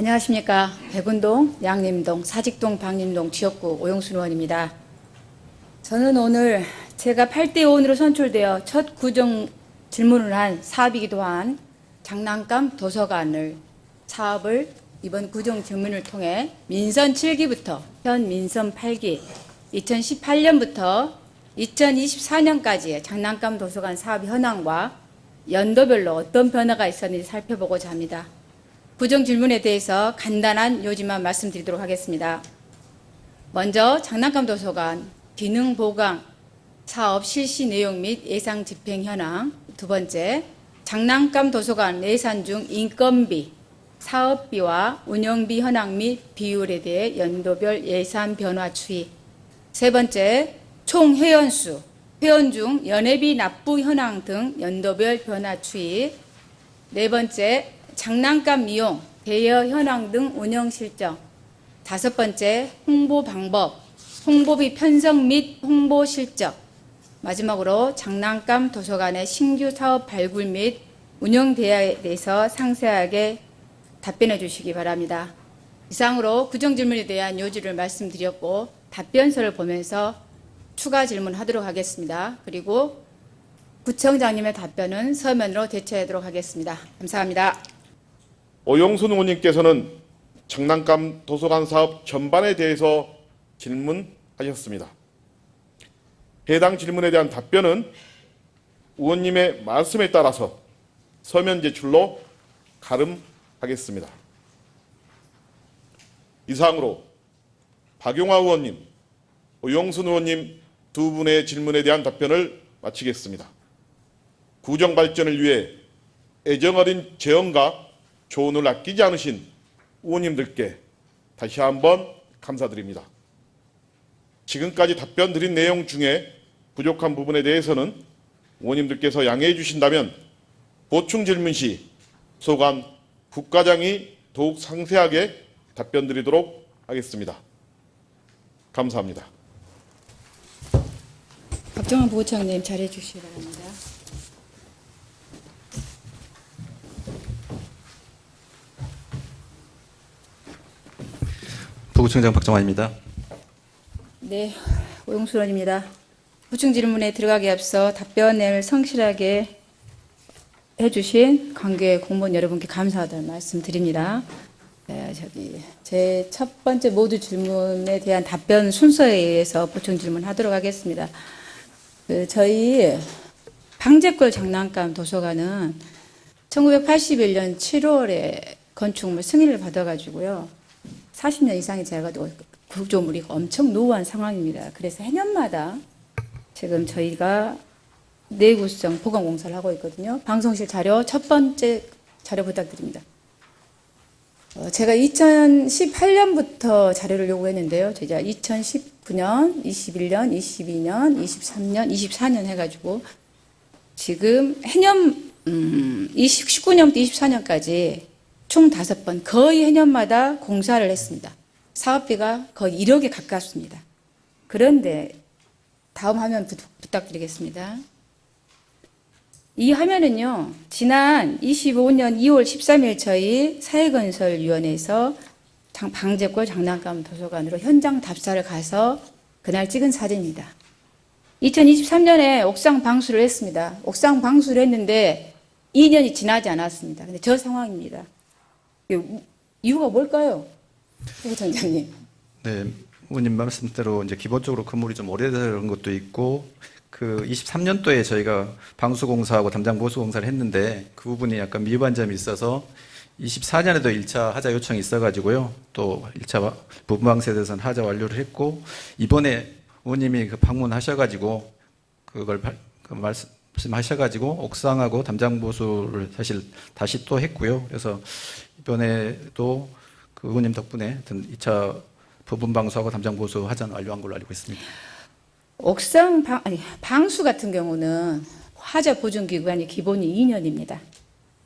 안녕하십니까. 백운동, 양림동, 사직동, 방림동 지역구 오영순 의원입니다. 저는 오늘 제가 8대5원으로 선출되어 첫 구정 질문을 한 사업이기도 한 장난감 도서관을 사업을 이번 구정 질문을 통해 민선 7기부터 현 민선 8기, 2018년부터 2024년까지의 장난감 도서관 사업 현황과 연도별로 어떤 변화가 있었는지 살펴보고자 합니다. 구정 질문에 대해서 간단한 요지만 말씀드리도록 하겠습니다. 먼저 장난감 도서관 기능 보강 사업 실시 내용 및 예상 집행 현황. 두 번째, 장난감 도서관 예산 중 인건비, 사업비와 운영비 현황 및 비율에 대해 연도별 예산 변화 추이. 세 번째, 총 회원수, 회원 중 연회비 납부 현황 등 연도별 변화 추이. 네 번째, 장난감 이용, 대여 현황 등 운영 실적. 다섯 번째, 홍보 방법, 홍보비 편성 및 홍보 실적. 마지막으로 장난감 도서관의 신규 사업 발굴 및 운영 대화에 대해서 상세하게 답변해 주시기 바랍니다. 이상으로 구정 질문에 대한 요지를 말씀드렸고 답변서를 보면서 추가 질문하도록 하겠습니다. 그리고 구청장님의 답변은 서면으로 대처하도록 하겠습니다. 감사합니다. 오영순 의원님께서는 장난감 도서관 사업 전반에 대해서 질문하셨습니다. 해당 질문에 대한 답변은 의원님의 말씀에 따라서 서면 제출로 가름하겠습니다. 이상으로 박용화 의원님, 오영순 의원님 두 분의 질문에 대한 답변을 마치겠습니다. 구정 발전을 위해 애정어린 재원과 조언을 아끼지 않으신 의원님들께 다시 한번 감사드립니다. 지금까지 답변 드린 내용 중에 부족한 부분에 대해서는 의원님들께서 양해해 주신다면 보충 질문 시 소관 국과장이 더욱 상세하게 답변 드리도록 하겠습니다. 감사합니다. 박정환 부구청장님 자리해 주시기 바랍니다. 부구청장 박정환입니다. 네, 오영순 의원입니다. 구청 질문에 들어가기 앞서 답변을 성실하게 해주신 관계 공무원 여러분께 감사하다는 말씀드립니다. 네, 제 첫 번째 모두 질문에 대한 답변 순서에 의해서 보충 질문하도록 하겠습니다. 저희 방제골 장난감 도서관은 1981년 7월에 건축물 승인을 받아가지고요. 40년 이상이 제가도 구조물이 엄청 노후한 상황입니다. 그래서 해년마다 지금 저희가 내구성 보강 공사를 하고 있거든요. 방송실 자료 첫 번째 자료 부탁드립니다. 제가 2018년부터 자료를 요구했는데요. 제가 2019년, 21년, 22년, 23년, 24년 해가지고 지금 해년 19년부터 24년까지 총 5번 거의 해년마다 공사를 했습니다. 사업비가 거의 1억에 가깝습니다. 그런데 다음 화면 부탁드리겠습니다. 이 화면은요, 지난 25년 2월 13일 저희 사회건설위원회에서 방제골 장난감 도서관으로 현장 답사를 가서 그날 찍은 사진입니다. 2023년에 옥상 방수를 했습니다. 옥상 방수를 했는데 2년이 지나지 않았습니다. 근데 저 상황입니다. 이유가 뭘까요? 부총장님. 네, 의원님 말씀대로 이제 기본적으로 건물이 좀 오래된 것도 있고, 그 23년도에 저희가 방수공사하고 담장 보수공사를 했는데 그 부분이 약간 미완점이 있어서 24년에도 1차 하자 요청이 있어가지고요. 또 1차 부분방수에 대해서는 하자 완료를 했고, 이번에 의원님이 그 방문하셔가지고 그걸 말씀하셔가지고 옥상하고 담장 보수를 사실 다시 또 했고요. 그래서 이번에도 그 의원님 덕분에 2차 부분 방수하고 담장 보수 하자는 완료한 걸로 알고 있습니다. 옥상 방수 같은 경우는 하자 보증 기간이 기본이 2년입니다.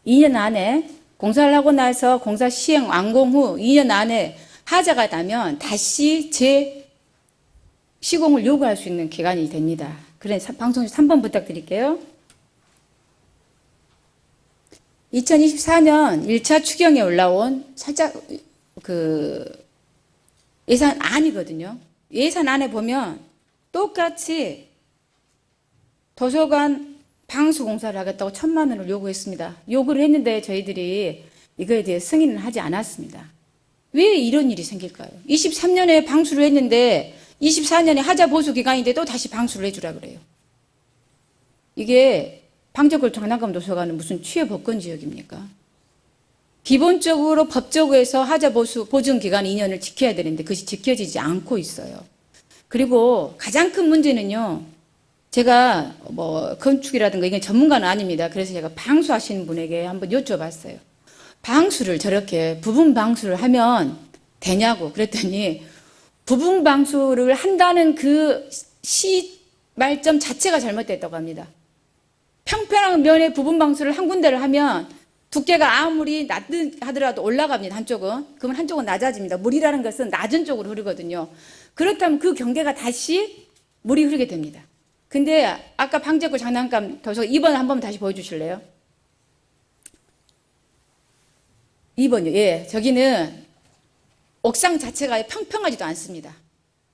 2년 안에 공사를 하고 나서 공사 시행 완공 후 2년 안에 하자가 나면 다시 시공을 요구할 수 있는 기간이 됩니다. 그래서 방송실 3번 부탁드릴게요. 2024년 1차 추경에 올라온 살짝 그 예산안이거든요. 예산안에 보면 똑같이 도서관 방수공사를 하겠다고 1,000만 원을 요구했습니다. 요구를 했는데 저희들이 이거에 대해 승인을 하지 않았습니다. 왜 이런 일이 생길까요? 23년에 방수를 했는데 24년에 하자 보수 기간인데 또 다시 방수를 해주라 그래요. 이게 방적골 장난감 도서관은 무슨 취해복권 지역입니까? 기본적으로 법적으로 해서 하자 보수 보증 기간 2년을 지켜야 되는데 그것이 지켜지지 않고 있어요. 그리고 가장 큰 문제는요. 제가 뭐 건축이라든가 이게 전문가는 아닙니다. 그래서 제가 방수하시는 분에게 한번 여쭤봤어요. 방수를 저렇게 부분 방수를 하면 되냐고 그랬더니 부분 방수를 한다는 그 시말점 자체가 잘못됐다고 합니다. 평평한 면에 부분 방수를 한 군데를 하면 두께가 아무리 하더라도 올라갑니다. 한쪽은. 그러면 한쪽은 낮아집니다. 물이라는 것은 낮은 쪽으로 흐르거든요. 그렇다면 그 경계가 다시 물이 흐르게 됩니다. 근데 아까 방제골 장난감 도서관 2번 한번 다시 보여주실래요? 2번요. 예, 저기는 옥상 자체가 평평하지도 않습니다.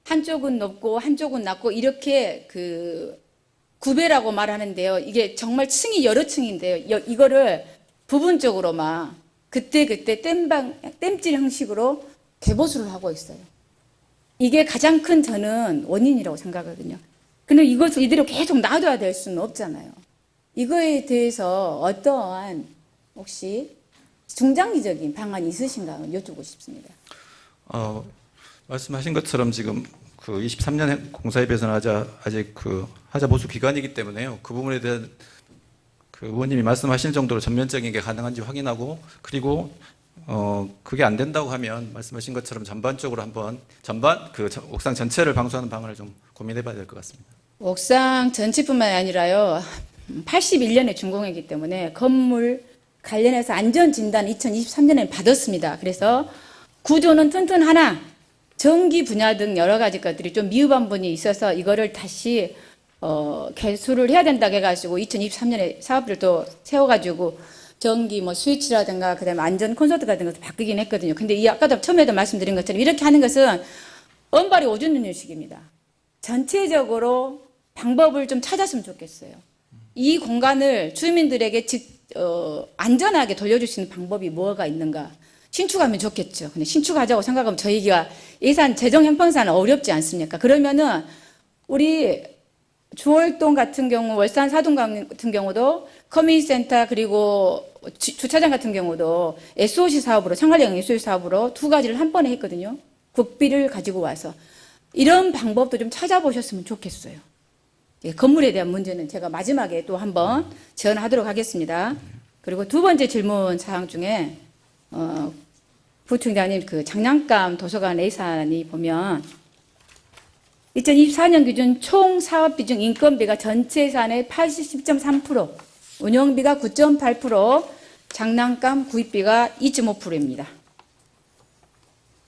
한쪽은 높고 한쪽은 낮고 이렇게 그 구배라고 말하는데요. 이게 정말 층이 여러 층인데요. 이거를 부분적으로 막 그때 땜질 형식으로 개보수를 하고 있어요. 이게 가장 큰 저는 원인이라고 생각하거든요. 근데 이것을 이대로 계속 놔둬야 될 수는 없잖아요. 이거에 대해서 어떠한 혹시 중장기적인 방안이 있으신가 여쭙고 싶습니다. 말씀하신 것처럼 지금 그 23년 공사에 비해서는 아직 그 하자 보수 기간이기 때문에요. 그 부분에 대한 그 의원님이 말씀하실 정도로 전면적인 게 가능한지 확인하고 그리고 그게 안 된다고 하면 말씀하신 것처럼 전반적으로 한번 그 옥상 전체를 방수하는 방안을 좀 고민해봐야 될 것 같습니다. 옥상 전체뿐만 아니라요. 81년에 준공했기 때문에 건물 관련해서 안전진단 2023년에 받았습니다. 그래서 구조는 튼튼하나 전기 분야 등 여러 가지 것들이 좀 미흡한 부분이 있어서 이거를 다시 개수를 해야 된다고 해가지고 2023년에 사업을 또 세워가지고 전기 뭐 스위치라든가 그다음에 안전 콘서트 같은 것도 바꾸긴 했거든요. 근데 이 아까도 처음에도 말씀드린 것처럼 이렇게 하는 것은 언발이 오줌 누는 식입니다. 전체적으로 방법을 좀 찾았으면 좋겠어요. 이 공간을 주민들에게 안전하게 돌려줄 수 있는 방법이 뭐가 있는가? 신축하면 좋겠죠. 근데 신축하자고 생각하면 저희가 예산 재정 형평사는 어렵지 않습니까? 그러면은 우리 주월동 같은 경우, 월산 사동 같은 경우도 커뮤니티 센터 그리고 주차장 같은 경우도 SOC 사업으로 창관령 SOC 사업으로 두 가지를 한 번에 했거든요. 국비를 가지고 와서 이런 방법도 좀 찾아보셨으면 좋겠어요. 예, 건물에 대한 문제는 제가 마지막에 또 한번 제언하도록 하겠습니다. 그리고 두 번째 질문 사항 중에 부총장님 그 장난감 도서관 예산이 보면 2024년 기준 총 사업 비중 인건비가 전체 예산의 80.3%, 운영비가 9.8%, 장난감 구입비가 2.5%입니다.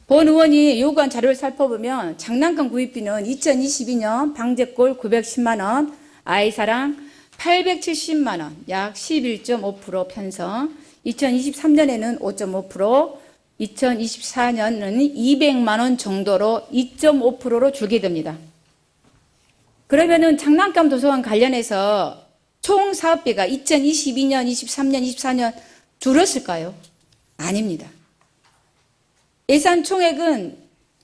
본 의원이 요구한 자료를 살펴보면 장난감 구입비는 2022년 방제골 910만 원, 아이사랑 870만 원, 약 11.5% 편성, 2023년에는 5.5%, 2024년은 200만 원 정도로 2.5%로 줄게 됩니다. 그러면은 장난감 도서관 관련해서 총 사업비가 2022년, 23년, 24년 줄었을까요? 아닙니다. 예산 총액은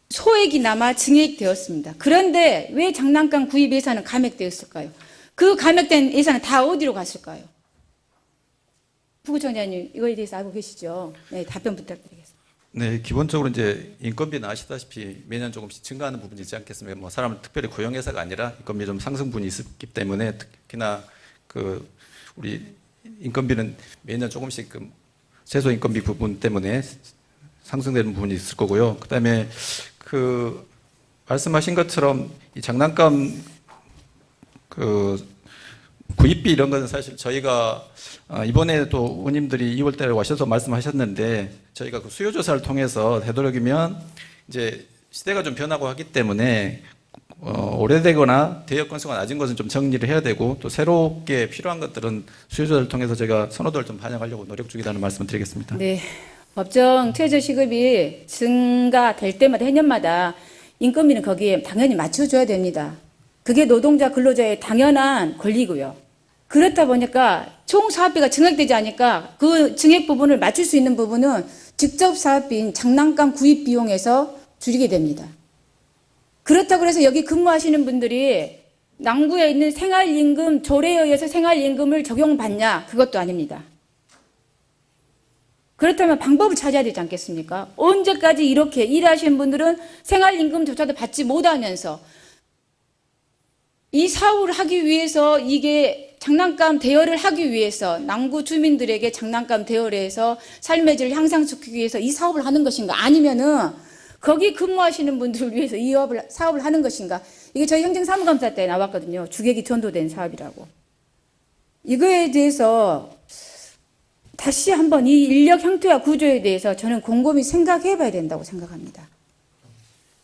소액이 남아 증액되었습니다. 그런데 왜 장난감 구입 예산은 감액되었을까요? 그 감액된 예산은 다 어디로 갔을까요? 부구청장님 이거에 대해서 알고 계시죠? 네, 답변 부탁드리겠습니다. 네, 기본적으로 이제 인건비는 아시다시피 매년 조금씩 증가하는 부분이 있지 않겠습니까? 뭐 사람을 특별히 고용해서가 아니라 인건비 좀 상승분이 있었기 때문에 특히나 그 우리 인건비는 매년 조금씩 그 최소 인건비 부분 때문에 상승되는 부분이 있을 거고요. 그다음에 그 말씀하신 것처럼 이 장난감 그 구입비 이런 것은 사실 저희가 이번에도 의원님들이 2월 달에 와셔서 말씀하셨는데 저희가 그 수요 조사를 통해서 되도록이면 이제 시대가 좀 변하고 하기 때문에 오래되거나 대여 건수가 낮은 것은 좀 정리를 해야 되고 또 새롭게 필요한 것들은 수요 조사를 통해서 제가 선호도를 좀 반영하려고 노력 중이라는 말씀을 드리겠습니다. 네, 법정 최저시급이 증가될 때마다 해년마다 인건비는 거기에 당연히 맞춰줘야 됩니다. 그게 노동자 근로자의 당연한 권리고요. 그렇다 보니까 총 사업비가 증액되지 않으니까 그 증액 부분을 맞출 수 있는 부분은 직접 사업비인 장난감 구입 비용에서 줄이게 됩니다. 그렇다고 해서 여기 근무하시는 분들이 남구에 있는 생활임금 조례에 의해서 생활임금을 적용받냐? 그것도 아닙니다. 그렇다면 방법을 찾아야 되지 않겠습니까? 언제까지 이렇게 일하시는 분들은 생활임금조차도 받지 못하면서 이 사업을 하기 위해서 이게 장난감 대여를 하기 위해서 남구 주민들에게 장난감 대여를 해서 삶의 질을 향상시키기 위해서 이 사업을 하는 것인가? 아니면은 거기 근무하시는 분들을 위해서 이 사업을 하는 것인가? 이게 저희 행정사무감사 때 나왔거든요. 주객이 전도된 사업이라고. 이거에 대해서 다시 한번 이 인력 형태와 구조에 대해서 저는 곰곰이 생각해 봐야 된다고 생각합니다.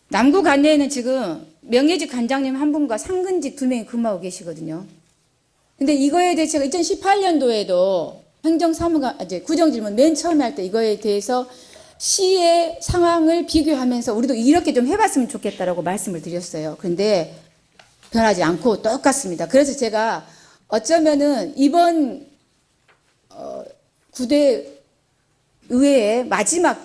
남구 관내에는 지금 명예직 관장님 한 분과 상근직 2명이 근무하고 계시거든요. 근데 이거에 대해서 제가 2018년도에도 구정질문 맨 처음에 할 때 이거에 대해서 시의 상황을 비교하면서 우리도 이렇게 좀 해봤으면 좋겠다라고 말씀을 드렸어요. 그런데 변하지 않고 똑같습니다. 그래서 제가 어쩌면은 이번 구대 의회의 마지막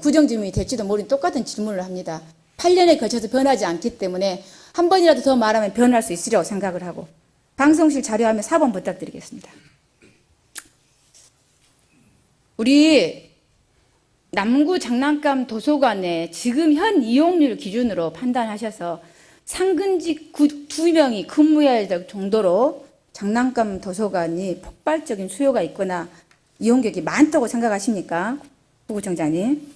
구정질문이 될지도 모르는 똑같은 질문을 합니다. 8년에 걸쳐서 변하지 않기 때문에 한 번이라도 더 말하면 변할 수 있으리라고 생각을 하고 방송실 자료화면 4번 부탁드리겠습니다. 우리 남구 장난감 도서관에 지금 현 이용률 기준으로 판단하셔서 상근직 2명이 근무해야 될 정도로 장난감 도서관이 폭발적인 수요가 있거나 이용객이 많다고 생각하십니까? 부구청장님.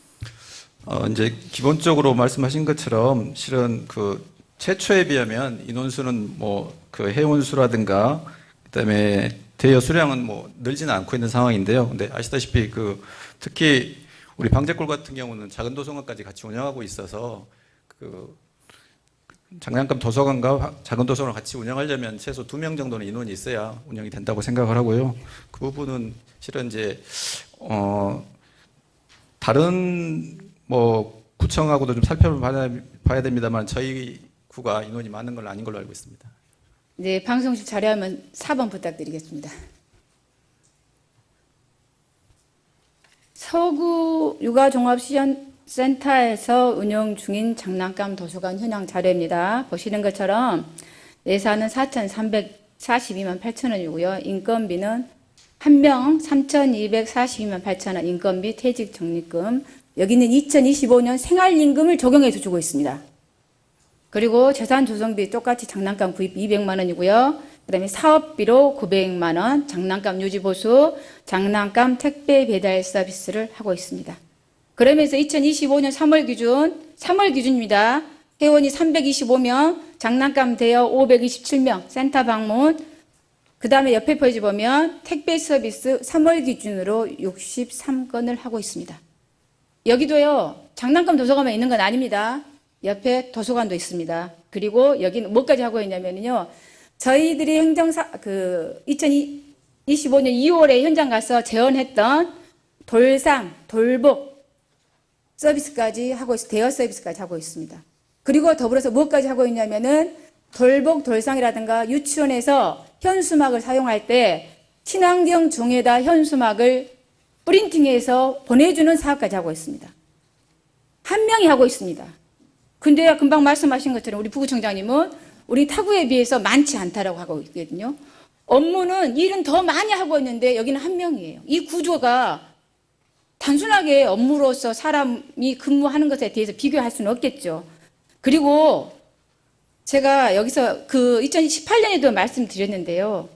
이제 기본적으로 말씀하신 것처럼 실은 그 최초에 비하면 인원수는 뭐 그 회원수라든가 그다음에 대여 수량은 뭐 늘지는 않고 있는 상황인데요. 근데 아시다시피 그 특히 우리 방제골 같은 경우는 작은 도서관까지 같이 운영하고 있어서 그 장난감 도서관과 작은 도서관을 같이 운영하려면 최소 2명 정도는 인원이 있어야 운영이 된다고 생각을 하고요. 그 부분은 실은 이제 다른 뭐 구청하고도 좀 살펴봐야 됩니다만 저희 구가 인원이 많은 건 아닌 걸로 알고 있습니다. 네, 방송실 자료하면 4번 부탁드리겠습니다. 서구 육아종합시연센터에서 운영 중인 장난감 도서관 현황 자료입니다. 보시는 것처럼 예산은 4,342만 8천 원이고요. 인건비는 한 명 3,242만 8천 원 인건비 퇴직 적립금. 여기는 2025년 생활임금을 적용해서 주고 있습니다. 그리고 재산 조성비 똑같이 장난감 구입 200만 원이고요. 그다음에 사업비로 900만 원, 장난감 유지 보수, 장난감 택배 배달 서비스를 하고 있습니다. 그러면서 2025년 3월 기준입니다. 회원이 325명, 장난감 대여 527명, 센터 방문, 그 다음에 옆에 페이지 보면 택배 서비스 3월 기준으로 63건을 하고 있습니다. 여기도요, 장난감 도서관만 있는 건 아닙니다. 옆에 도서관도 있습니다. 그리고 여기는 뭐까지 하고 있냐면요. 저희들이 2025년 2월에 현장 가서 재원했던 돌상, 돌복 서비스까지 하고 대여 서비스까지 하고 있습니다. 그리고 더불어서 뭐까지 하고 있냐면은 돌복, 돌상이라든가 유치원에서 현수막을 사용할 때 친환경 종에다 현수막을 프린팅해서 보내주는 사업까지 하고 있습니다. 한 명이 하고 있습니다. 근데 금방 말씀하신 것처럼 우리 부구청장님은 우리 타구에 비해서 많지 않다라고 하고 있거든요. 업무는 일은 더 많이 하고 있는데 여기는 한 명이에요. 이 구조가 단순하게 업무로서 사람이 근무하는 것에 대해서 비교할 수는 없겠죠. 그리고 제가 여기서 그 2018년에도 말씀드렸는데요.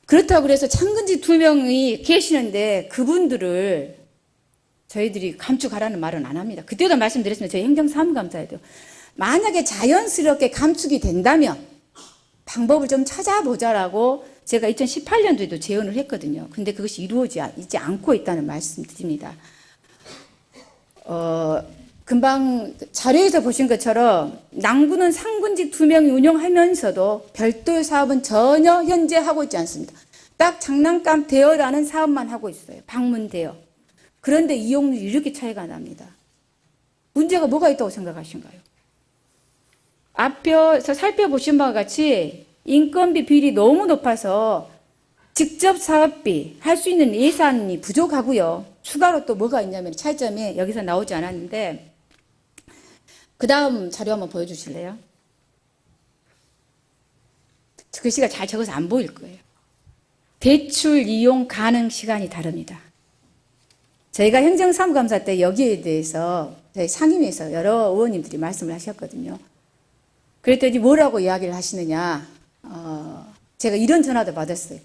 그렇다고 그래서 창근직 2명이 계시는데 그분들을 저희들이 감축하라는 말은 안 합니다. 그때도 말씀드렸습니다. 저희 행정사무감사에도. 만약에 자연스럽게 감축이 된다면 방법을 좀 찾아보자라고 제가 2018년도에도 제언을 했거든요. 근데 그것이 이루어지지 않고 있다는 말씀 드립니다. 금방 자료에서 보신 것처럼 남구는 상근직 2명이 운영하면서도 별도의 사업은 전혀 현재 하고 있지 않습니다. 딱 장난감 대여라는 사업만 하고 있어요. 방문 대여. 그런데 이용률이 이렇게 차이가 납니다. 문제가 뭐가 있다고 생각하신가요? 앞에서 살펴보신 바와 같이 인건비 비율이 너무 높아서 직접 사업비 할 수 있는 예산이 부족하고요. 추가로 또 뭐가 있냐면 차이점이 여기서 나오지 않았는데 그 다음 자료 한번 보여주실래요? 글씨가 잘 적어서 안 보일 거예요. 대출 이용 가능 시간이 다릅니다. 저희가 행정사무감사 때 여기에 대해서 저희 상임위에서 여러 의원님들이 말씀을 하셨거든요. 그랬더니 뭐라고 이야기를 하시느냐. 제가 이런 전화도 받았어요.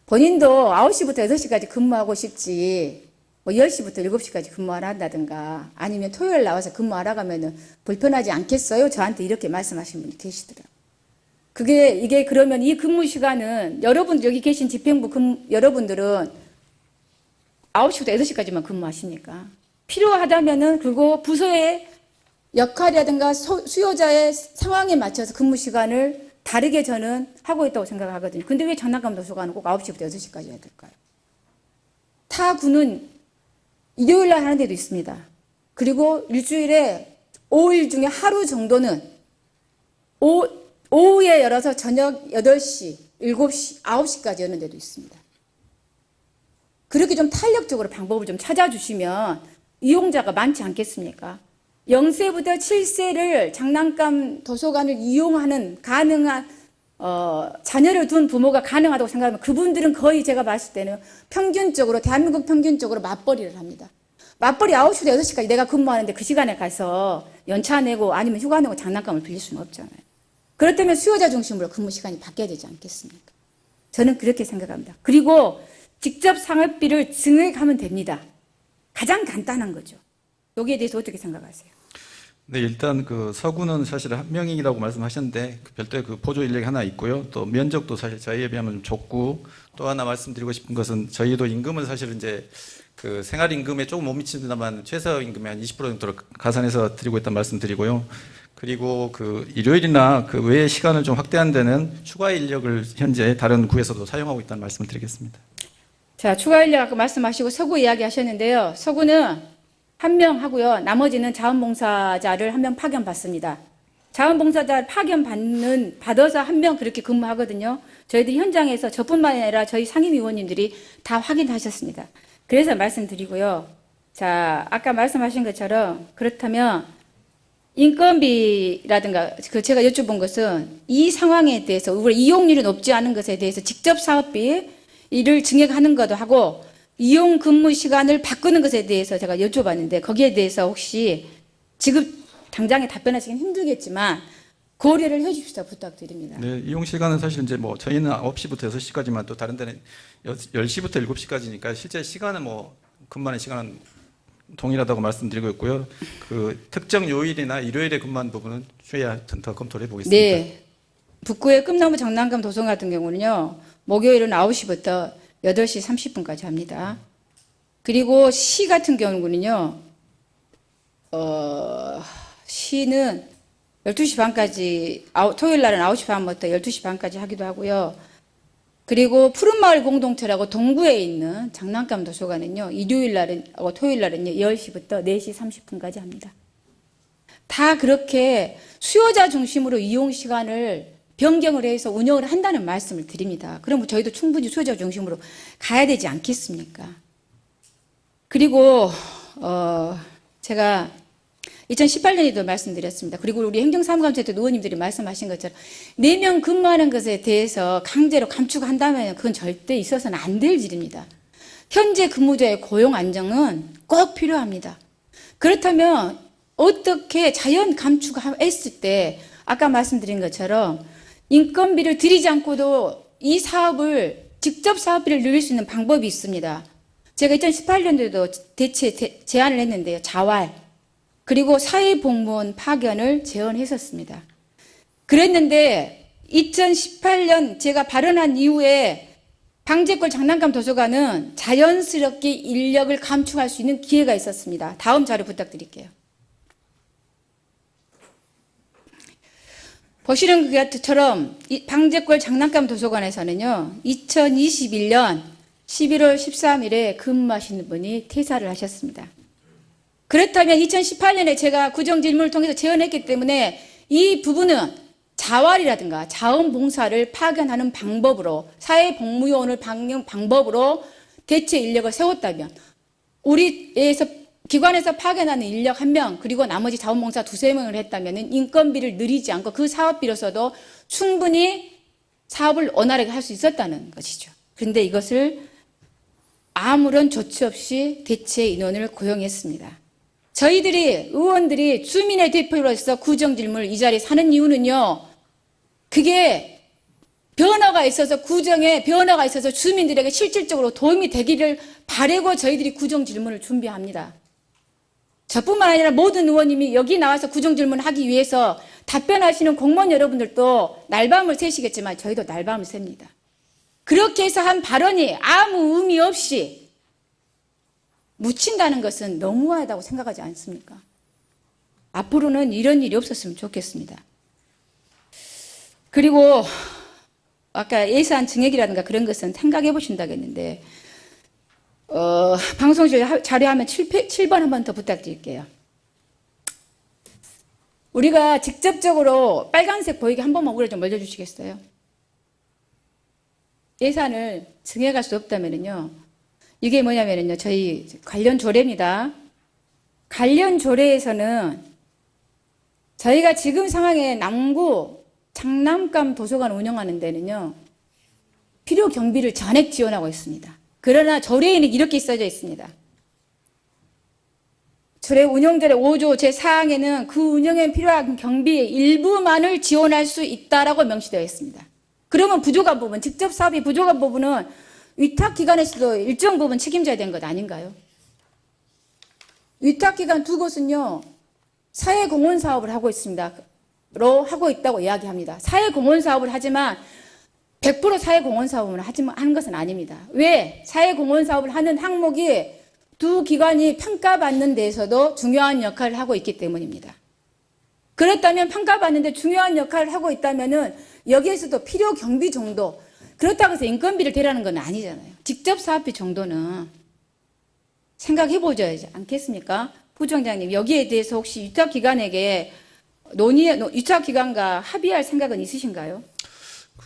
본인도 9시부터 6시까지 근무하고 싶지, 뭐 10시부터 7시까지 근무하라 한다든가, 아니면 토요일 나와서 근무하라 가면은 불편하지 않겠어요? 저한테 이렇게 말씀하신 분이 계시더라고요. 이게 그러면 이 근무 시간은 여러분, 여기 계신 집행부 여러분들은 9시부터 8시까지만 근무하십니까? 필요하다면은, 그리고 부서의 역할이라든가 수요자의 상황에 맞춰서 근무 시간을 다르게 저는 하고 있다고 생각하거든요. 근데 왜 장난감 도서관은 꼭 9시부터 6시까지 해야 될까요? 타 구는 일요일 날 하는 데도 있습니다. 그리고 일주일에 5일 중에 하루 정도는 오후에 열어서 저녁 8시, 7시, 9시까지 여는 데도 있습니다. 그렇게 좀 탄력적으로 방법을 좀 찾아주시면 이용자가 많지 않겠습니까? 0세부터 7세를 장난감 도서관을 이용하는 가능한 자녀를 둔 부모가 가능하다고 생각하면 그분들은 거의 제가 봤을 때는 평균적으로 대한민국 평균적으로 맞벌이를 합니다. 맞벌이 9시부터 6시까지 내가 근무하는데 그 시간에 가서 연차 내고 아니면 휴가 내고 장난감을 빌릴 수는 없잖아요. 그렇다면 수요자 중심으로 근무 시간이 바뀌어야 되지 않겠습니까? 저는 그렇게 생각합니다. 그리고 직접 상업비를 증액하면 됩니다. 가장 간단한 거죠. 여기에 대해서 어떻게 생각하세요? 네, 일단 그 서구는 사실 한 명이라고 말씀하셨는데 별도의 그 보조 인력이 하나 있고요. 또 면적도 사실 저희에 비하면 좁고, 또 하나 말씀드리고 싶은 것은 저희도 임금은 사실 이제 그 생활임금에 조금 못 미칩니다만 최저임금의 한 20% 정도로 가산해서 드리고 있다는 말씀드리고요. 그리고 그 일요일이나 그 외의 시간을 좀 확대한 데는 추가 인력을 현재 다른 구에서도 사용하고 있다는 말씀을 드리겠습니다. 자, 추가 인력 아까 말씀하시고 서구 이야기 하셨는데요. 서구는 한 명 하고요. 나머지는 자원봉사자를 한 명 파견받습니다. 자원봉사자 받아서 한 명 그렇게 근무하거든요. 저희들이 현장에서 저뿐만 아니라 저희 상임위원님들이 다 확인하셨습니다. 그래서 말씀드리고요. 자, 아까 말씀하신 것처럼 그렇다면 인건비라든가 제가 여쭤본 것은 이 상황에 대해서 우리 이용률이 높지 않은 것에 대해서 직접 사업비 이를 증액하는 것도 하고 이용 근무 시간을 바꾸는 것에 대해서 제가 여쭤봤는데 거기에 대해서 혹시 지금 당장에 답변하시긴 힘들겠지만 고려를 해주십사 부탁드립니다. 네, 이용 시간은 사실 이제 뭐 저희는 9시부터 6시까지만, 또 다른 데는 10시부터 7시까지니까 실제 시간은 뭐 근무하는 시간은 동일하다고 말씀드리고 있고요. 그 특정 요일이나 일요일에 근무한 부분은 추후에 더 검토를 해보겠습니다. 네, 북구의 꿈나무 장난감 도서관 같은 경우는요. 목요일은 9시부터 8시 30분까지 합니다. 그리고 시 같은 경우는요. 시는 12시 반까지, 토요일 날은 9시 반부터 12시 반까지 하기도 하고요. 그리고 푸른마을 공동체라고 동구에 있는 장난감 도서관은요. 일요일 날은, 토요일 날은요. 10시부터 4시 30분까지 합니다. 다 그렇게 수요자 중심으로 이용 시간을 변경을 해서 운영을 한다는 말씀을 드립니다. 그러면 저희도 충분히 수요자 중심으로 가야 되지 않겠습니까? 그리고 제가 2018년에도 말씀드렸습니다. 그리고 우리 행정사무감사 때 의원님들이 말씀하신 것처럼 4명 근무하는 것에 대해서 강제로 감축한다면 그건 절대 있어서는 안 될 일입니다. 현재 근무자의 고용 안정은 꼭 필요합니다. 그렇다면 어떻게 자연 감축했을 때 아까 말씀드린 것처럼 인건비를 들이지 않고도 이 사업을 직접 사업비를 늘릴 수 있는 방법이 있습니다. 제가 2018년도에도 제안을 했는데요. 자활 그리고 사회복무원 파견을 제언했었습니다. 그랬는데 2018년 제가 발언한 이후에 방제골 장난감 도서관은 자연스럽게 인력을 감축할 수 있는 기회가 있었습니다. 다음 자료 부탁드릴게요. 보시는 것처럼 이 방제골 장난감 도서관에서는요, 2021년 11월 13일에 근무하시는 분이 퇴사를 하셨습니다. 그렇다면 2018년에 제가 구정질문을 통해서 제언했기 때문에 이 부분은 자활이라든가 자원봉사를 파견하는 방법으로, 사회복무요원을 방영 방법으로 대체 인력을 세웠다면, 우리에서 기관에서 파견하는 인력 1명, 그리고 나머지 자원봉사 2~3명을 했다면 인건비를 늘리지 않고 그 사업비로서도 충분히 사업을 원활하게 할 수 있었다는 것이죠. 그런데 이것을 아무런 조치 없이 대체 인원을 고용했습니다. 저희들이, 의원들이 주민의 대표로서 구정질문을 이 자리에 사는 이유는요, 그게 변화가 있어서, 구정에 변화가 있어서 주민들에게 실질적으로 도움이 되기를 바라고 저희들이 구정질문을 준비합니다. 저뿐만 아니라 모든 의원님이 여기 나와서 구정질문을 하기 위해서 답변하시는 공무원 여러분들도 날밤을 새시겠지만 저희도 날밤을 셉니다. 그렇게 해서 한 발언이 아무 의미 없이 묻힌다는 것은 너무하다고 생각하지 않습니까? 앞으로는 이런 일이 없었으면 좋겠습니다. 그리고 아까 예산 증액이라든가 그런 것은 생각해 보신다고 했는데, 방송실 자료화면 7번 한 번 더 부탁드릴게요. 우리가 직접적으로 빨간색 보이게 한 번만 우리를 좀 올려주시겠어요? 예산을 증액할 수 없다면요, 이게 뭐냐면요, 저희 관련 조례입니다. 관련 조례에서는 저희가 지금 상황에 남구 장난감 도서관 운영하는 데는요, 필요 경비를 전액 지원하고 있습니다. 그러나 조례에는 이렇게 써져 있습니다. 조례 운영조례 5조 제4항에는 그 운영에 필요한 경비의 일부만을 지원할 수 있다라고 명시되어 있습니다. 그러면 부족한 부분, 직접 사업이 부족한 부분은 위탁기관에서도 일정 부분 책임져야 되는 것 아닌가요? 위탁기관 두 곳은요, 사회공헌 사업을 하고 있습니다. 하고 있다고 이야기합니다. 사회공헌 사업을 하지만 100% 사회공헌 사업을 하는 것은 아닙니다. 왜? 사회공헌 사업을 하는 항목이 두 기관이 평가받는 데에서도 중요한 역할을 하고 있기 때문입니다. 그렇다면 평가받는데 중요한 역할을 하고 있다면은 여기에서도 필요 경비 정도, 그렇다고 해서 인건비를 대라는 건 아니잖아요. 직접 사업비 정도는 생각해 보셔야지 않겠습니까? 부총장님, 여기에 대해서 혹시 위탁기관에게 위탁기관과 합의할 생각은 있으신가요?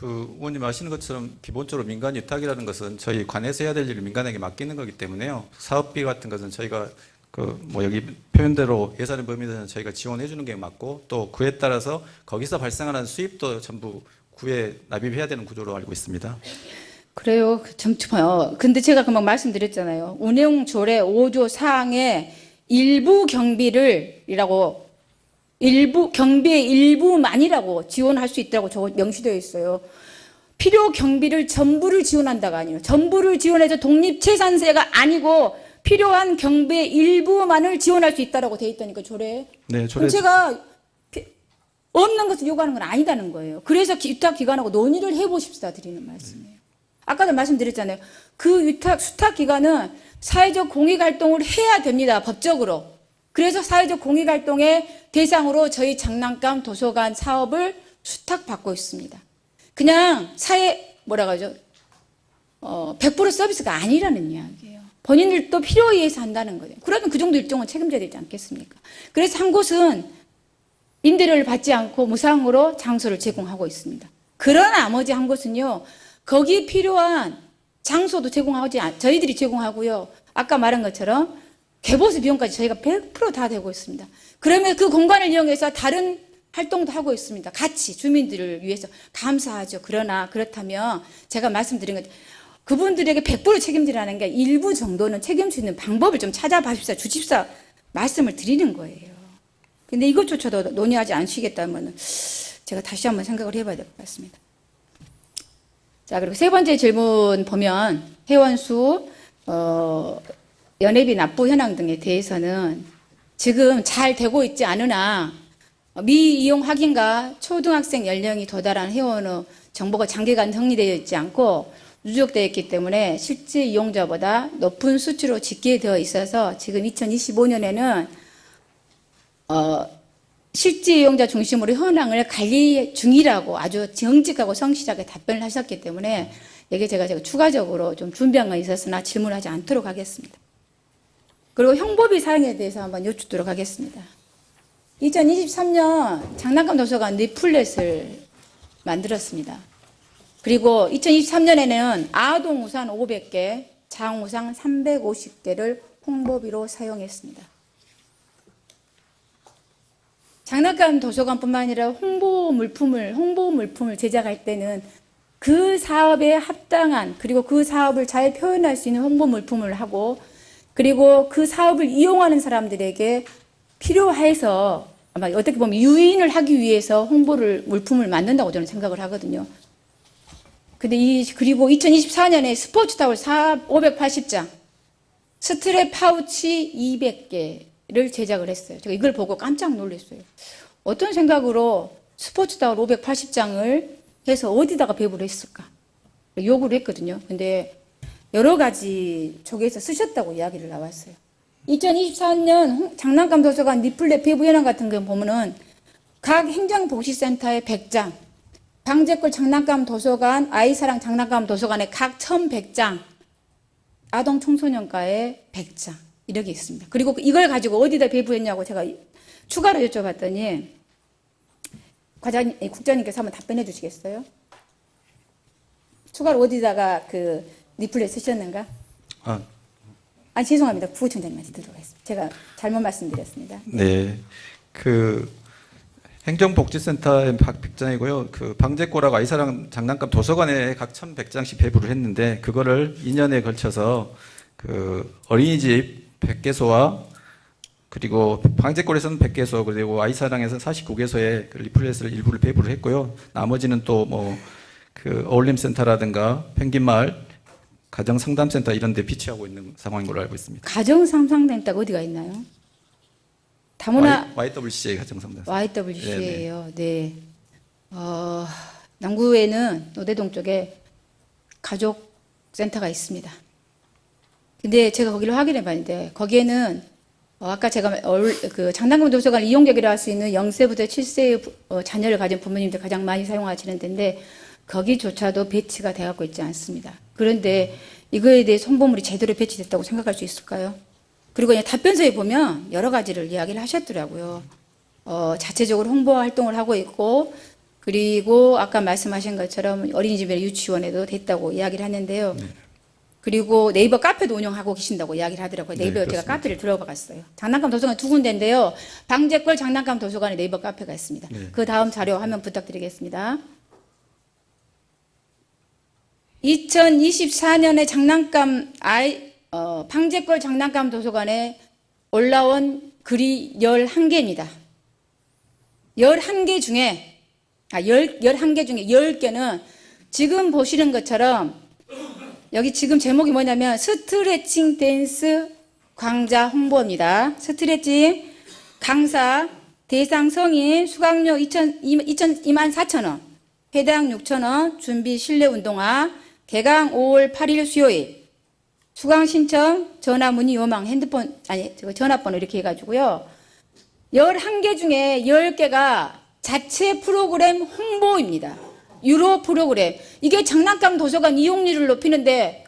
의원님 아시는 것처럼 기본적으로 민간 위탁이라는 것은 저희 관에서 해야 될 일을 민간에게 맡기는 거기 때문에요. 사업비 같은 것은 저희가 여기 표현대로 예산의 범위에서는 저희가 지원해 주는 게 맞고, 또 그에 따라서 거기서 발생하는 수입도 전부 구에 납입해야 되는 구조로 알고 있습니다. 그래요. 근데 제가 금방 말씀드렸잖아요. 운영조례 5조 4항에 일부 경비를이라고, 경비의 일부만이라고 지원할 수 있다고 명시되어 있어요. 필요 경비를 전부를 지원한다가 아니에요. 전부를 지원해서 독립재산세가 아니고 필요한 경비의 일부만을 지원할 수 있다라고 되어 있다니까, 조례에. 네, 조례. 제가 없는 것을 요구하는 건 아니다는 거예요. 그래서 위탁기관하고 논의를 해보십시다 드리는 말씀이에요. 아까도 말씀드렸잖아요. 그 수탁기관은 사회적 공익활동을 해야 됩니다, 법적으로. 그래서 사회적 공익활동의 대상으로 저희 장난감 도서관 사업을 수탁받고 있습니다. 그냥 100% 서비스가 아니라는 이야기예요. 본인들도 필요에 의해서 한다는 거예요. 그러면 그 정도 일정은 책임져야 되지 않겠습니까? 그래서 한 곳은 임대료를 받지 않고 무상으로 장소를 제공하고 있습니다. 그러나 나머지 한 곳은요, 거기에 필요한 장소도 저희들이 제공하고요. 아까 말한 것처럼 개보수 비용까지 저희가 100% 다 되고 있습니다. 그러면 그 공간을 이용해서 다른 활동도 하고 있습니다. 같이 주민들을 위해서 감사하죠. 그러나 그렇다면 제가 말씀드린 것, 그분들에게 100% 책임지라는 게 일부 정도는 책임질 수 있는 방법을 좀 찾아봐십시오. 주십사 말씀을 드리는 거예요. 근데 이것조차도 논의하지 않으시겠다면 제가 다시 한번 생각을 해봐야 될 것 같습니다. 자, 그리고 세 번째 질문 보면 회원수, 연회비 납부 현황 등에 대해서는 지금 잘 되고 있지 않으나 미이용 확인과 초등학생 연령이 도달한 회원의 정보가 장기간 정리되어 있지 않고 누적되어 있기 때문에 실제 이용자보다 높은 수치로 집계되어 있어서 지금 2025년에는 실제 이용자 중심으로 현황을 관리 중이라고 아주 정직하고 성실하게 답변을 하셨기 때문에 이게 제가 추가적으로 좀 준비한 건 있었으나 질문하지 않도록 하겠습니다. 그리고 형법이 사항에 대해서 한번 여쭙도록 하겠습니다. 2023년 장난감 도서관 리플렛을 만들었습니다. 그리고 2023년에는 아동 우산 500개, 장 우산 350개를 홍보비로 사용했습니다. 장난감 도서관뿐만 아니라 홍보 물품을 제작할 때는 그 사업에 합당한 그리고 그 사업을 잘 표현할 수 있는 홍보 물품을 하고 그리고 그 사업을 이용하는 사람들에게 필요해서 아마 어떻게 보면 유인을 하기 위해서 물품을 만든다고 저는 생각을 하거든요. 그리고 2024년에 스포츠 타월 580장, 스트랩 파우치 200개를 제작을 했어요. 제가 이걸 보고 깜짝 놀랐어요. 어떤 생각으로 스포츠 타월 580장을 해서 어디다가 배부를 했을까? 요구를 했거든요. 근데 여러 가지 쪽에서 쓰셨다고 이야기를 나왔어요. 2024년 장난감 도서관 리플렛 배부 현황 같은 거 보면은 각 행정복지센터에 100장, 방제골 장난감 도서관, 아이사랑 장난감 도서관에 각 1100장, 아동 청소년과에 100장 이렇게 있습니다. 그리고 이걸 가지고 어디다 배부했냐고 제가 추가로 여쭤봤더니 국장님께서 한번 답변해 주시겠어요? 추가로 어디다가 그 리플렛 쓰셨는가? 죄송합니다. 부부총장님한테 듣도록 하겠습니다. 제가 잘못 말씀드렸습니다. 네. 그 행정복지센터의 100장이고요. 그 방제골하고 아이사랑 장난감 도서관에 각 1100장씩 배부를 했는데 그거를 2년에 걸쳐서 그 어린이집 100개소와 그리고 방제골에서는 100개소 그리고 아이사랑에서 49개소에 그 리플렛을 일부를 배부를 했고요. 나머지는 또 뭐 그 어울림센터라든가 펭귄마을 가정상담센터 이런 데 비치하고 있는 상황인 걸로 알고 있습니다. 가정상담센터가 어디가 있나요? 다문화 YWCA 가정상담센터. YWCA예요. 네. 남구에는 노대동 쪽에 가족센터가 있습니다. 근데 제가 거기를 확인해 봤는데 거기에는 아까 제가 그 장난감 도서관 이용객이라 할 수 있는 0세부터 7세의 자녀를 가진 부모님들 가장 많이 사용하시는 데인데 거기조차도 배치가 되어갖고 있지 않습니다. 그런데 이거에 대해 홍보물이 제대로 배치됐다고 생각할 수 있을까요? 그리고 그냥 답변서에 보면 여러 가지를 이야기를 하셨더라고요. 자체적으로 홍보 활동을 하고 있고 그리고 아까 말씀하신 것처럼 어린이집이나 유치원에도 됐다고 이야기를 하는데요. 네. 그리고 네이버 카페도 운영하고 계신다고 이야기를 하더라고요. 네이버 제가 카페를 들어가 봤어요. 장난감 도서관 2군데인데요. 방제골 장난감 도서관에 네이버 카페가 있습니다. 네. 그 다음 자료 화면 부탁드리겠습니다. 2024년에 방제골 장난감 도서관에 올라온 글이 11개입니다. 11개 중에 10개는 지금 보시는 것처럼 여기 지금 제목이 뭐냐면 스트레칭 댄스 강좌 홍보입니다. 스트레칭 강사 대상 성인 수강료 24,000원, 회당 6,000원, 준비 실내 운동화, 개강 5월 8일 수요일, 수강 신청, 전화 문의 요망, 전화번호 이렇게 해가지고요. 11개 중에 10개가 자체 프로그램 홍보입니다. 유료 프로그램. 이게 장난감 도서관 이용률을 높이는데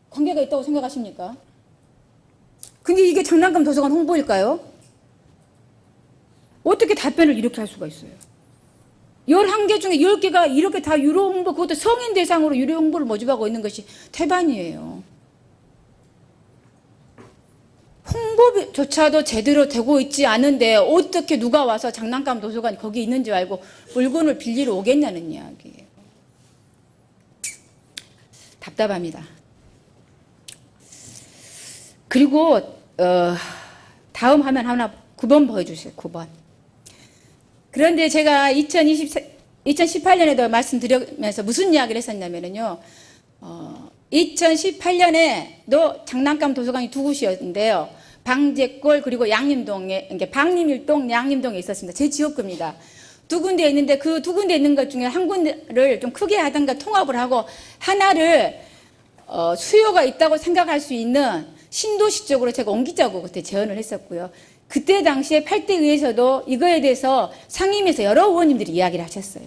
관계가 있다고 생각하십니까? 근데 이게 장난감 도서관 홍보일까요? 어떻게 답변을 이렇게 할 수가 있어요? 11개 중에 10개가 이렇게 다 유료 홍보, 그것도 성인 대상으로 유료 홍보를 모집하고 있는 것이 태반이에요. 홍보조차도 제대로 되고 있지 않은데 어떻게 누가 와서 장난감 도서관 거기 있는지 알고 물건을 빌리러 오겠냐는 이야기예요. 답답합니다. 그리고 다음 화면 하나 9번 보여주세요. 9번. 그런데 제가 2018년에도 말씀드리면서 무슨 이야기를 했었냐면요. 2018년에도 장난감 도서관이 두 곳이었는데요. 방제골 그리고 양림동에, 그러니까 방림일동, 양림동에 있었습니다. 제 지역구입니다. 두 군데 있는데 그 두 군데 있는 것 중에 한 군데를 좀 크게 하던가 통합을 하고 하나를 수요가 있다고 생각할 수 있는 신도시 쪽으로 제가 옮기자고 그때 제안을 했었고요. 그때 당시에 8대 의회에서도 이거에 대해서 상임위에서 여러 의원님들이 이야기를 하셨어요.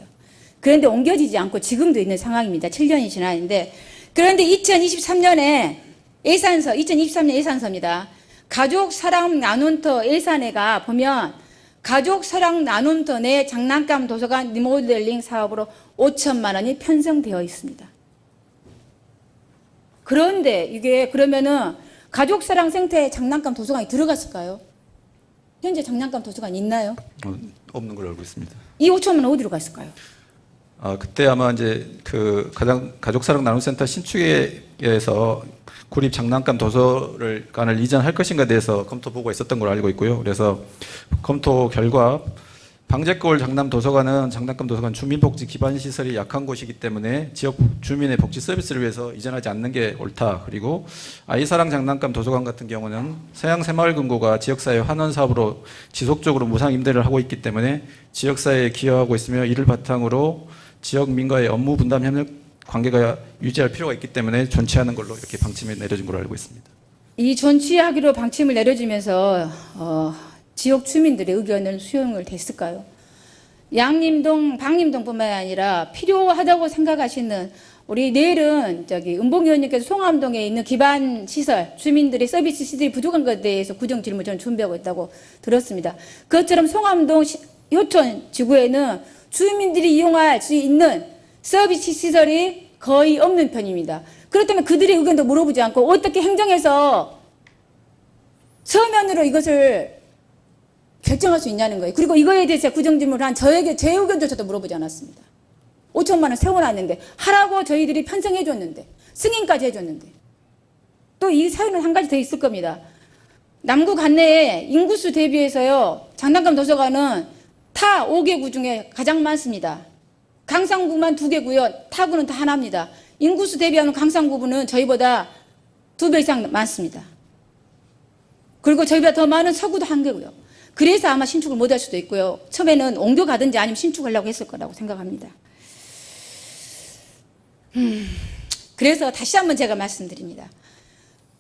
그런데 옮겨지지 않고 지금도 있는 상황입니다. 7년이 지났는데. 그런데 2023년에 예산서, 2023년 예산서입니다. 가족 사랑 나눔터 예산회가 보면 가족 사랑 나눔터 내 장난감 도서관 리모델링 사업으로 5천만 원이 편성되어 있습니다. 그런데 이게 그러면은 가족 사랑 생태에 장난감 도서관이 들어갔을까요? 현재 장난감 도서관 있나요? 없는 걸로 알고 있습니다. 이 5천만 원 어디로 갔을까요? 그때 아마 이제 그 가족사랑 나눔센터 신축에서 구립 장난감 도서관을 이전할 것인가에 대해서 검토 보고가 있었던 걸로 알고 있고요. 그래서 검토 결과 방제골 장남 도서관은 장난감 도서관 주민복지 기반 시설이 약한 곳이기 때문에 지역 주민의 복지 서비스를 위해서 이전하지 않는 게 옳다. 그리고 아이사랑 장난감 도서관 같은 경우는 서양 새마을금고가 지역사회 환원 사업으로 지속적으로 무상 임대를 하고 있기 때문에 지역사회에 기여하고 있으며 이를 바탕으로 지역민과의 업무 분담 협력 관계가 유지할 필요가 있기 때문에 존치하는 걸로 이렇게 방침이 내려진 걸로 알고 있습니다. 이 존치하기로 방침을 내려주면서 지역 주민들의 의견을 수용을 됐을까요? 양림동, 방림동뿐만 아니라 필요하다고 생각하시는 우리 내일은 은봉 의원님께서 송암동에 있는 기반 시설, 주민들의 서비스 시설이 부족한 것에 대해서 구정 질문 저는 준비하고 있다고 들었습니다. 그것처럼 송암동 효촌 지구에는 주민들이 이용할 수 있는 서비스 시설이 거의 없는 편입니다. 그렇다면 그들의 의견도 물어보지 않고 어떻게 행정에서 서면으로 이것을 결정할 수 있냐는 거예요. 그리고 이거에 대해서 구정질문을 한 저에게 제 의견조차도 물어보지 않았습니다. 5천만 원 세워놨는데 하라고 저희들이 편성해줬는데 승인까지 해줬는데 또 이 사유는 한 가지 더 있을 겁니다. 남구 관내에 인구수 대비해서요 장난감 도서관은 타 5개구 중에 가장 많습니다. 강상구만 2개고요. 타구는 다 하나입니다. 인구수 대비하는 강상구는 저희보다 2배 이상 많습니다. 그리고 저희보다 더 많은 서구도 1개고요. 그래서 아마 신축을 못할 수도 있고요. 처음에는 옮겨가든지 아니면 신축하려고 했을 거라고 생각합니다. 그래서 다시 한번 제가 말씀드립니다.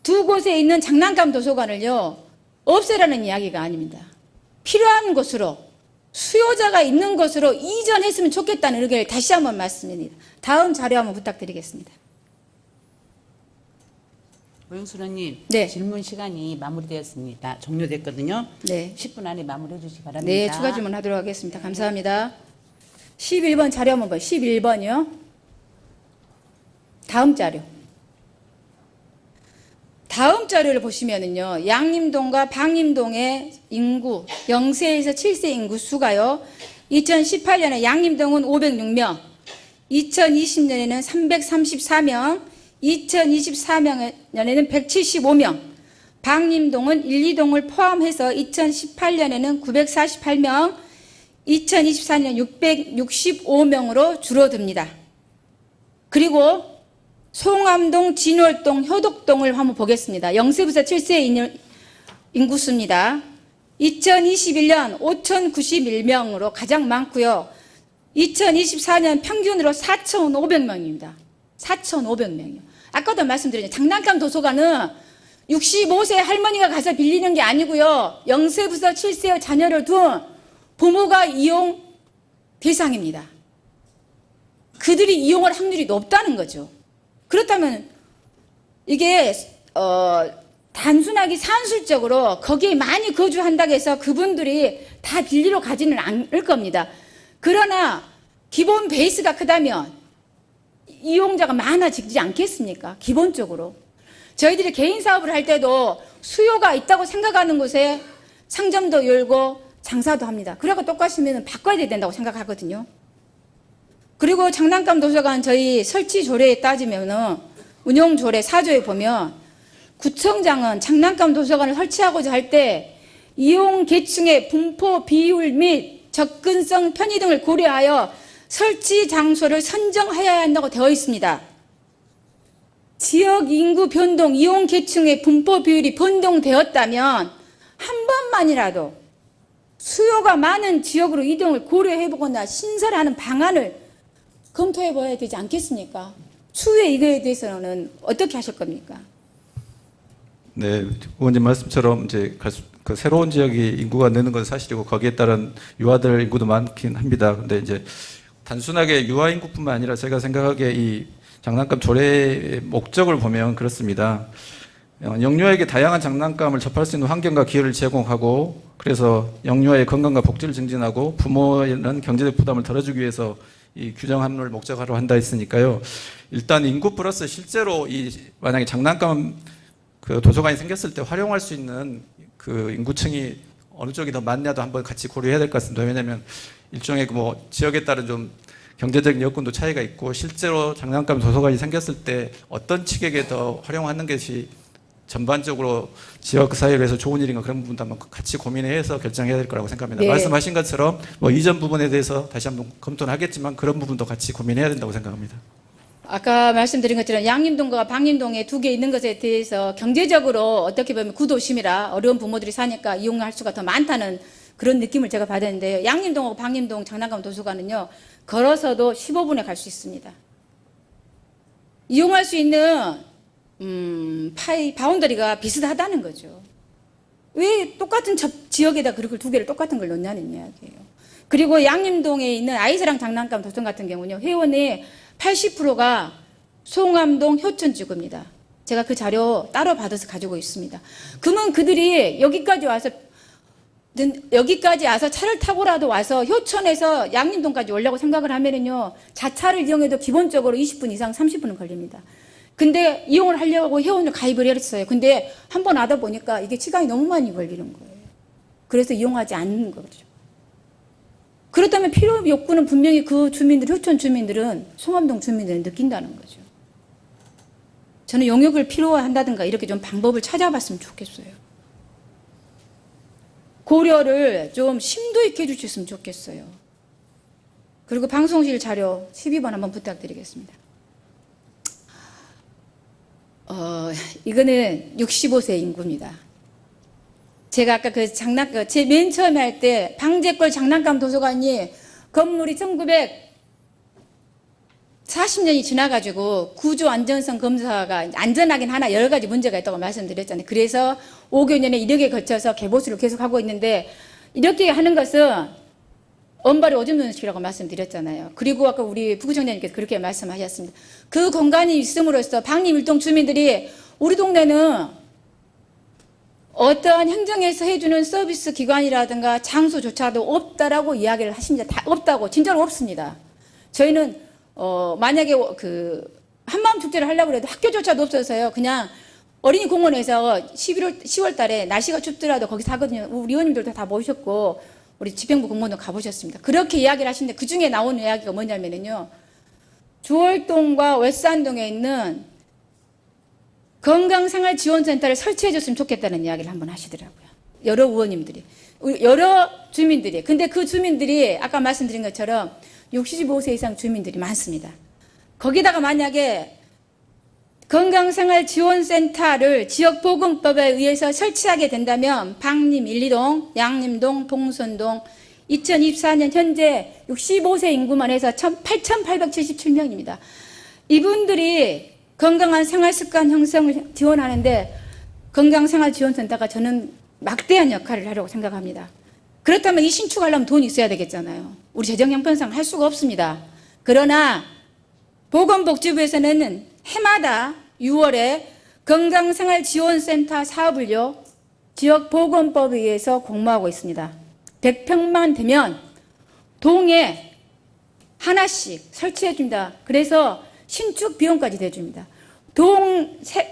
두 곳에 있는 장난감 도서관을요, 없애라는 이야기가 아닙니다. 필요한 곳으로, 수요자가 있는 곳으로 이전했으면 좋겠다는 의견을 다시 한번 말씀드립니다. 다음 자료 한번 부탁드리겠습니다. 오영순 의원님, 네. 질문 시간이 마무리되었습니다. 종료됐거든요. 네. 10분 안에 마무리해 주시기 바랍니다. 네, 추가 질문하도록 하겠습니다. 감사합니다. 11번 자료 한번 봐요. 11번이요. 다음 자료. 다음 자료를 보시면은요, 양림동과 방림동의 인구, 0세에서 7세 인구 수가요, 2018년에 양림동은 506명, 2020년에는 334명, 2024년에는 175명, 방림동은 1, 2동을 포함해서 2018년에는 948명, 2024년 665명으로 줄어듭니다. 그리고 송암동, 진월동, 효덕동을 한번 보겠습니다. 0세부터 7세 인구수입니다. 2021년 5,091명으로 가장 많고요. 2024년 평균으로 4,500명입니다. 4,500명이요. 아까도 말씀드렸죠. 장난감 도서관은 65세 할머니가 가서 빌리는 게 아니고요. 0세부터 7세의 자녀를 둔 부모가 이용 대상입니다. 그들이 이용할 확률이 높다는 거죠. 그렇다면 이게 단순하게 산술적으로 거기에 많이 거주한다고 해서 그분들이 다 빌리러 가지는 않을 겁니다. 그러나 기본 베이스가 크다면 이용자가 많아지지 않겠습니까? 기본적으로. 저희들이 개인 사업을 할 때도 수요가 있다고 생각하는 곳에 상점도 열고 장사도 합니다. 그러고 똑같으면 바꿔야 된다고 생각하거든요. 그리고 장난감 도서관 저희 설치 조례에 따지면은 운영 조례 4조에 보면 구청장은 장난감 도서관을 설치하고자 할 때 이용 계층의 분포 비율 및 접근성 편의 등을 고려하여 설치 장소를 선정하여야 한다고 되어 있습니다. 지역 인구 변동, 이용 계층의 분포 비율이 변동되었다면 한 번만이라도 수요가 많은 지역으로 이동을 고려해보거나 신설하는 방안을 검토해봐야 되지 않겠습니까? 추후에 이거에 대해서는 어떻게 하실 겁니까? 네, 의원님 말씀처럼 이제 그 새로운 지역이 인구가 느는 건 사실이고 거기에 따른 유아들 인구도 많긴 합니다. 근데 이제 단순하게 유아 인구뿐만 아니라 제가 생각하기에 이 장난감 조례의 목적을 보면 그렇습니다. 영유아에게 다양한 장난감을 접할 수 있는 환경과 기회를 제공하고 그래서 영유아의 건강과 복지를 증진하고 부모에는 경제적 부담을 덜어주기 위해서 이 규정 합류를 목적으로 한다 했으니까요. 일단 인구 플러스 실제로 만약에 장난감 그 도서관이 생겼을 때 활용할 수 있는 그 인구층이 어느 쪽이 더 많냐도 한번 같이 고려해야 될 것 같습니다. 왜냐하면 일종의 뭐 지역에 따른 좀 경제적인 여건도 차이가 있고 실제로 장난감 도서관이 생겼을 때 어떤 층에게 더 활용하는 것이 전반적으로 지역 사회를 위해서 좋은 일인가 그런 부분도 한번 같이 고민해서 결정해야 될 거라고 생각합니다. 네. 말씀하신 것처럼 뭐 이전 부분에 대해서 다시 한번 검토는 하겠지만 그런 부분도 같이 고민해야 된다고 생각합니다. 아까 말씀드린 것처럼 양림동과 방림동에 두 개 있는 것에 대해서 경제적으로 어떻게 보면 구도심이라 어려운 부모들이 사니까 이용할 수가 더 많다는 그런 느낌을 제가 받았는데요. 양림동하고 방림동 장난감 도서관은요. 걸어서도 15분에 갈 수 있습니다. 이용할 수 있는 바운더리가 비슷하다는 거죠. 왜 똑같은 지역에다 그렇게 두 개를 똑같은 걸 놓냐는 이야기예요. 그리고 양림동에 있는 아이스랑 장난감 도서관 같은 경우는요. 회원의 80%가 송암동 효천지구입니다. 제가 그 자료 따로 받아서 가지고 있습니다. 그러면 그들이 여기까지 와서 차를 타고라도 와서 효천에서 양림동까지 오려고 생각을 하면은요. 자차를 이용해도 기본적으로 20분 이상 30분은 걸립니다. 근데 이용을 하려고 회원을 가입을 했어요. 근데 한 번 하다 보니까 이게 시간이 너무 많이 걸리는 거예요. 그래서 이용하지 않는 거죠. 그렇다면 필요 욕구는 분명히 그 주민들, 효천 주민들은, 송암동 주민들은 느낀다는 거죠. 저는 용역을 필요한다든가 이렇게 좀 방법을 찾아봤으면 좋겠어요. 고려를 좀 심도 있게 해주셨으면 좋겠어요. 그리고 방송실 자료 12번 한번 부탁드리겠습니다. 이거는 65세 인구입니다. 제가 아까 제 맨 처음에 할 때 방제골 장난감 도서관이 건물이 1940년이 지나가지고 구조 안전성 검사가 안전하긴 하나 여러 가지 문제가 있다고 말씀드렸잖아요. 그래서 5개 년에 이력에 거쳐서 개보수를 계속하고 있는데 이렇게 하는 것은 언발이 오줌 누는 식이라고 말씀드렸잖아요. 그리고 아까 우리 부구청장님께서 그렇게 말씀하셨습니다. 그 공간이 있음으로써 방림일동 주민들이 우리 동네는 어떠한 행정에서 해주는 서비스 기관이라든가 장소조차도 없다라고 이야기를 하십니다. 다 없다고. 진짜로 없습니다. 저희는 만약에 한마음 축제를 하려고 해도 학교조차도 없어서요. 그냥 어린이 공원에서 10월 달에 날씨가 춥더라도 거기서 하거든요. 우리 의원님들도 다 모셨고 우리 집행부 공무원도 가보셨습니다. 그렇게 이야기를 하시는데 그중에 나오는 이야기가 뭐냐면요. 주월동과 웨스안동에 있는 건강생활지원센터를 설치해줬으면 좋겠다는 이야기를 한번 하시더라고요. 여러 의원님들이. 여러 주민들이. 근데 그 주민들이 아까 말씀드린 것처럼 65세 이상 주민들이 많습니다. 거기다가 만약에 건강생활지원센터를 지역보건법에 의해서 설치하게 된다면 방림 1, 2동, 양림동, 봉선동 2024년 현재 65세 인구만 해서 8,877명입니다. 이분들이 건강한 생활습관 형성을 지원하는데 건강생활지원센터가 저는 막대한 역할을 하려고 생각합니다. 그렇다면 이 신축하려면 돈이 있어야 되겠잖아요. 우리 재정 형편상 할 수가 없습니다. 그러나 보건복지부에서는 해마다 6월에 건강생활지원센터 사업을요. 지역보건법에 의해서 공모하고 있습니다. 100평만 되면 동에 하나씩 설치해준다. 그래서 신축 비용까지 대줍니다.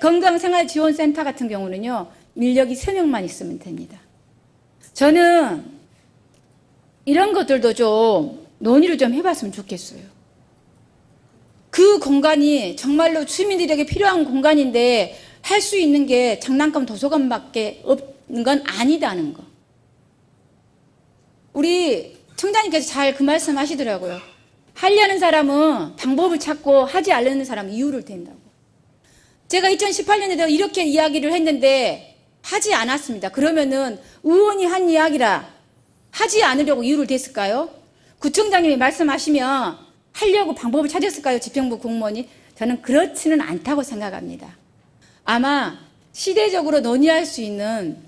건강생활지원센터 같은 경우는요. 인력이 3명만 있으면 됩니다. 저는 이런 것들도 좀 논의를 좀 해봤으면 좋겠어요. 그 공간이 정말로 주민들에게 필요한 공간인데 할 수 있는 게 장난감 도서관밖에 없는 건 아니다는 거. 우리 청장님께서 잘 그 말씀 하시더라고요. 하려는 사람은 방법을 찾고 하지 않는 사람은 이유를 댄다고. 제가 2018년에도 이렇게 이야기를 했는데 하지 않았습니다. 그러면은 의원이 한 이야기라 하지 않으려고 이유를 댔을까요? 구청장님이 말씀하시면 하려고 방법을 찾았을까요? 집행부 공무원이? 저는 그렇지는 않다고 생각합니다. 아마 시대적으로 논의할 수 있는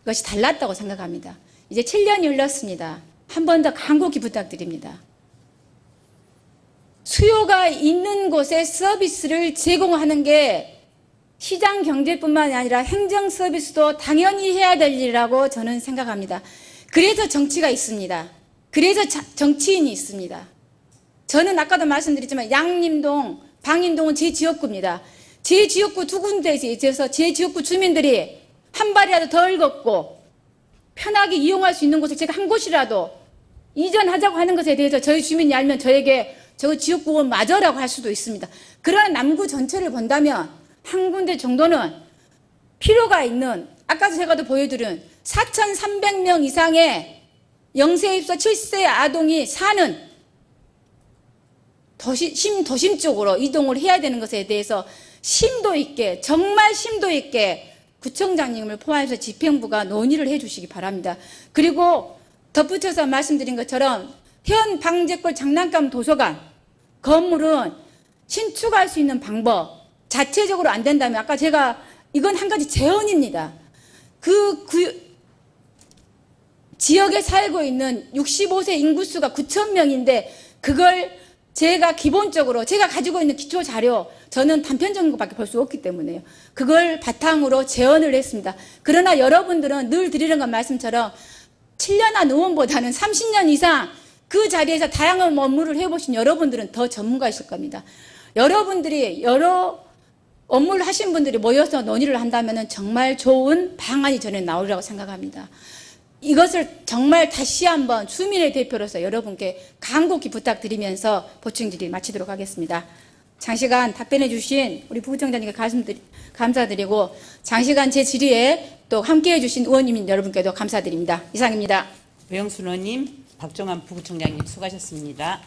것이 달랐다고 생각합니다. 이제 7년이 흘렀습니다. 한 번 더 간곡히 부탁드립니다. 수요가 있는 곳에 서비스를 제공하는 게 시장 경제뿐만 아니라 행정 서비스도 당연히 해야 될 일이라고 저는 생각합니다. 그래서 정치가 있습니다. 그래서 정치인이 있습니다. 저는 아까도 말씀드렸지만 양림동, 방인동은 제 지역구입니다. 제 지역구 두 군데에서 있어서 제 지역구 주민들이 한 발이라도 덜 걷고 편하게 이용할 수 있는 곳을 제가 한 곳이라도 이전하자고 하는 것에 대해서 저희 주민이 알면 저에게 저 지역구는 맞아라고 할 수도 있습니다. 그러나 남구 전체를 본다면 한 군데 정도는 필요가 있는, 아까 제가 보여드린 4,300명 이상의 0세에서 7세 아동이 사는 도심 쪽으로 이동을 해야 되는 것에 대해서 심도 있게, 정말 심도 있게 구청장님을 포함해서 집행부가 논의를 해 주시기 바랍니다. 그리고 덧붙여서 말씀드린 것처럼 현 방제골 장난감 도서관 건물은 신축할 수 있는 방법 자체적으로 안 된다면, 아까 제가 이건 한 가지 제언입니다. 그 지역에 살고 있는 65세 인구수가 9,000명인데 그걸 제가 기본적으로 제가 가지고 있는 기초 자료, 저는 단편적인 것밖에 볼 수 없기 때문에요. 그걸 바탕으로 제언을 했습니다. 그러나 여러분들은 늘 드리는 것 말씀처럼 7년한 의원보다는 30년 이상 그 자리에서 다양한 업무를 해보신 여러분들은 더 전문가이실 겁니다. 여러분들이 여러 업무를 하신 분들이 모여서 논의를 한다면 정말 좋은 방안이 저는 나오리라고 생각합니다. 이것을 정말 다시 한번 주민의 대표로서 여러분께 간곡히 부탁드리면서 보충 질의 마치도록 하겠습니다. 장시간 답변해 주신 우리 부부총장님께 감사드리고 장시간 제 질의에 또 함께해 주신 의원님 여러분께도 감사드립니다. 이상입니다. 오영순 의원님, 박종환 부부총장님 수고하셨습니다.